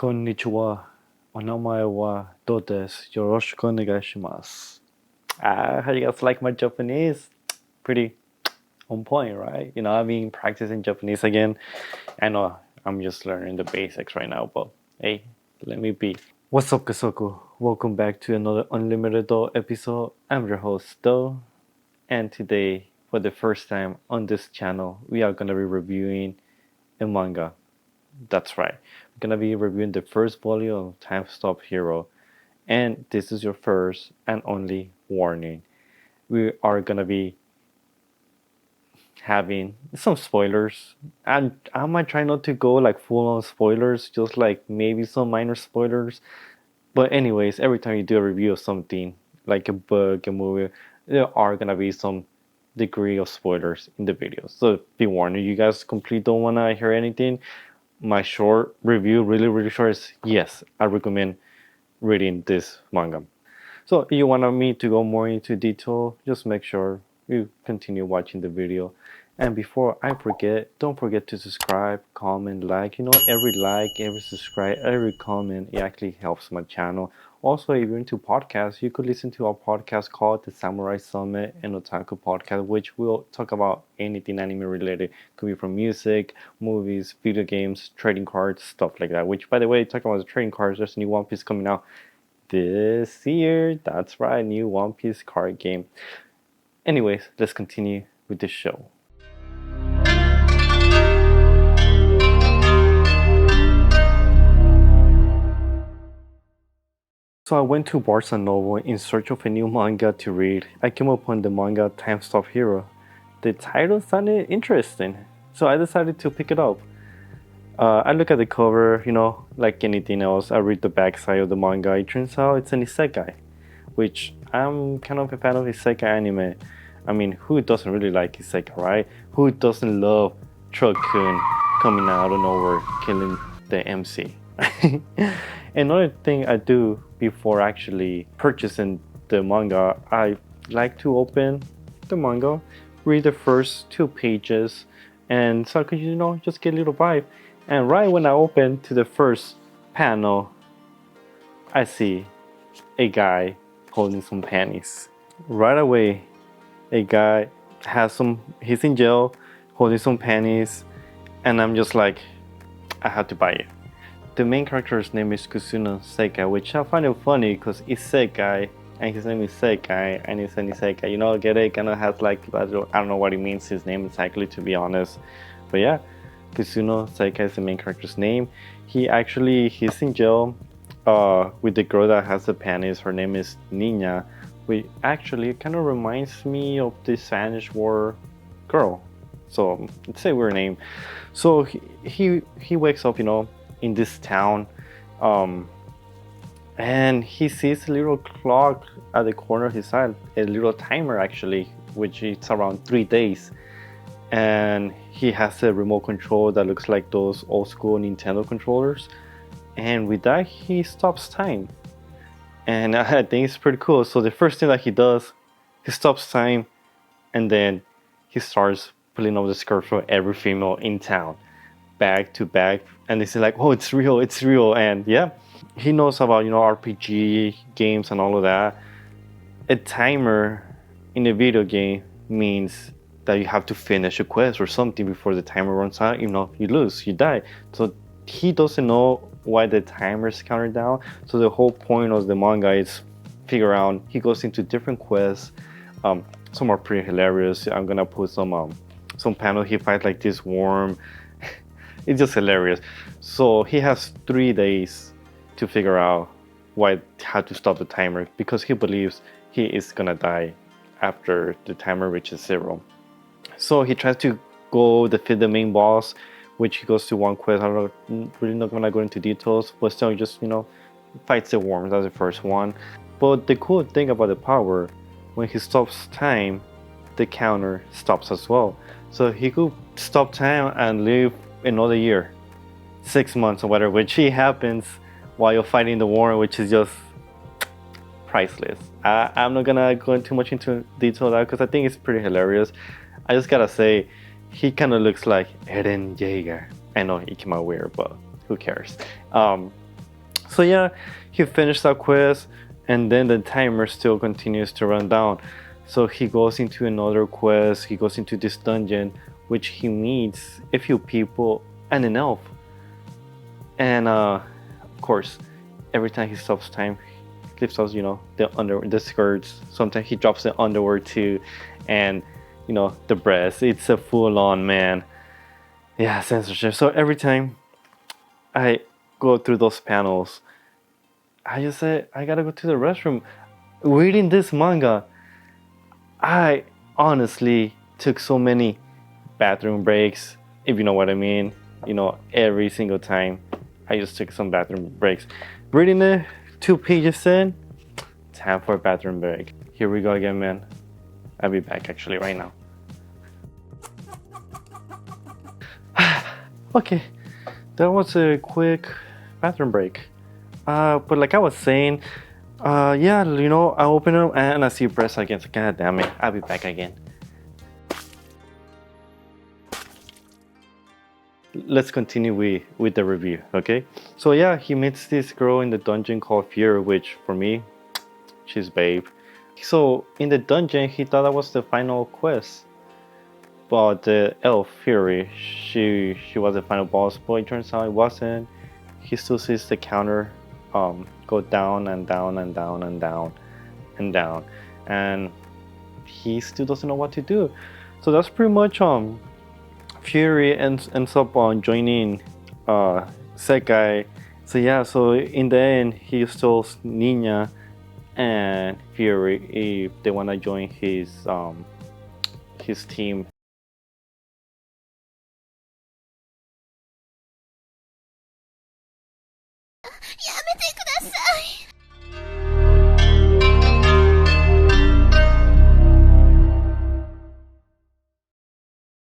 Konnichiwa. Onamae wa do desu. Yoroshiku onegaishimasu. How you guys like my Japanese? Pretty on point, right? I've been practicing Japanese again. I know I'm just learning the basics right now, but hey, let me be. What's up, Kasoku? Welcome back to another Unlimited Do episode. I'm your host, Do, and today, for the first time on this channel, we are gonna be reviewing a manga. That's right. We're gonna be reviewing the first volume of Time Stop Hero, and this is your first and only warning. We are gonna be having some spoilers, and I might try not to go like full on spoilers, just like maybe some minor spoilers. But anyways, every time you do a review of something, like a book, a movie, there are gonna be some degree of spoilers in the video. So be warned, if you guys completely don't wanna hear anything, my short review, really short, is yes, I recommend reading this manga. So if you want me to go more into detail, just make sure you continue watching the video. And before I forget, don't forget to subscribe, comment, like. Every like, every subscribe, every comment, it actually helps my channel. Also, if you're into podcasts, you could listen to our podcast called The Samurai Summit and Otaku Podcast, which will talk about anything anime related. Could be from music, movies, video games, trading cards, stuff like that. Which, by the way, talking about the trading cards, there's a new One Piece coming out this year. That's right, new One Piece card game. Anyways, let's continue with the show. So I went to Barnes & Noble in search of a new manga to read. I came upon the manga Time Stop Hero. The title sounded interesting, so I decided to pick it up. I look at the cover, like anything else. I read the backside of the manga. It turns out it's an isekai, which I'm kind of a fan of isekai anime. I mean, who doesn't really like isekai, right? Who doesn't love Truck-kun coming out of nowhere, killing the MC? Another thing I do before actually purchasing the manga, I like to open the manga, read the first 2 pages, and so I could, just get a little vibe. And right when I open to the first panel, I see a guy holding some panties. Right away, a guy he's in jail holding some panties, and I'm just like, I have to buy it. The main character's name is Kusuno Sekai, which I find it funny because Isekai, and his name is Sekai, and he's an Isekai. Get it? Kind of has like, I don't know what it means, his name exactly, to be honest. But yeah, Kusuno Sekai is the main character's name. He's in jail with the girl that has the panties. Her name is Nina, which actually kind of reminds me of the Spanish War girl. So it's a weird name. So he wakes up, in this town, and he sees a little clock at the corner of his side, a little timer actually, which is around 3 days. And he has a remote control that looks like those old school Nintendo controllers. And with that, he stops time. And I think it's pretty cool. So the first thing that he does, he stops time, and then he starts pulling off the skirt for every female in town, back to back. And they say like, oh, it's real. And yeah, he knows about, RPG games and all of that. A timer in a video game means that you have to finish a quest or something before the timer runs out. You lose, you die. So he doesn't know why the timer is counted down. So the whole point of the manga is figure out. He goes into different quests. Some are pretty hilarious. I'm gonna put some panel. He fights like this worm. It's just hilarious. So he has 3 days to figure out how to stop the timer, because he believes he is gonna die after the timer reaches 0. So he tries to go defeat the main boss, which he goes to one quest. I'm really not gonna go into details, but still just, fights the worms. That's the first one. But the cool thing about the power, when he stops time, the counter stops as well. So he could stop time and live another year, 6 months or whatever, which happens while you're fighting the war, which is just priceless. I'm not gonna go too much into detail of that because I think it's pretty hilarious. I just gotta say, he kind of looks like Eren Jaeger. I know it came out weird, but who cares? So yeah, he finished that quest, and then the timer still continues to run down. So he goes into another quest. He goes into this dungeon, which he meets a few people and an elf. And of course, every time he stops time, he lifts up, the skirts. Sometimes he drops the underwear too, and the breast. It's a full-on, man. Yeah, censorship. So every time I go through those panels, I just say I gotta go to the restroom. Reading this manga, I honestly took so many bathroom breaks, if you know what I mean. Every single time I just took some bathroom breaks. Reading it 2 pages in, time for a bathroom break. Here we go again, man. I'll be back actually right now. Okay, that was a quick bathroom break. But like I was saying, yeah, I open them and I see breasts again. So God damn it, I'll be back again. Let's continue with the review, okay? So yeah, he meets this girl in the dungeon called Fury, which for me, she's babe. So in the dungeon, he thought that was the final quest. But the elf Fury, she was the final boss, but it turns out it wasn't. He still sees the counter go down and down and down and down and down, and he still doesn't know what to do. So that's pretty much Fury ends up joining Sekai. So yeah, so in the end he tells Nina and Fury if they wanna join his team.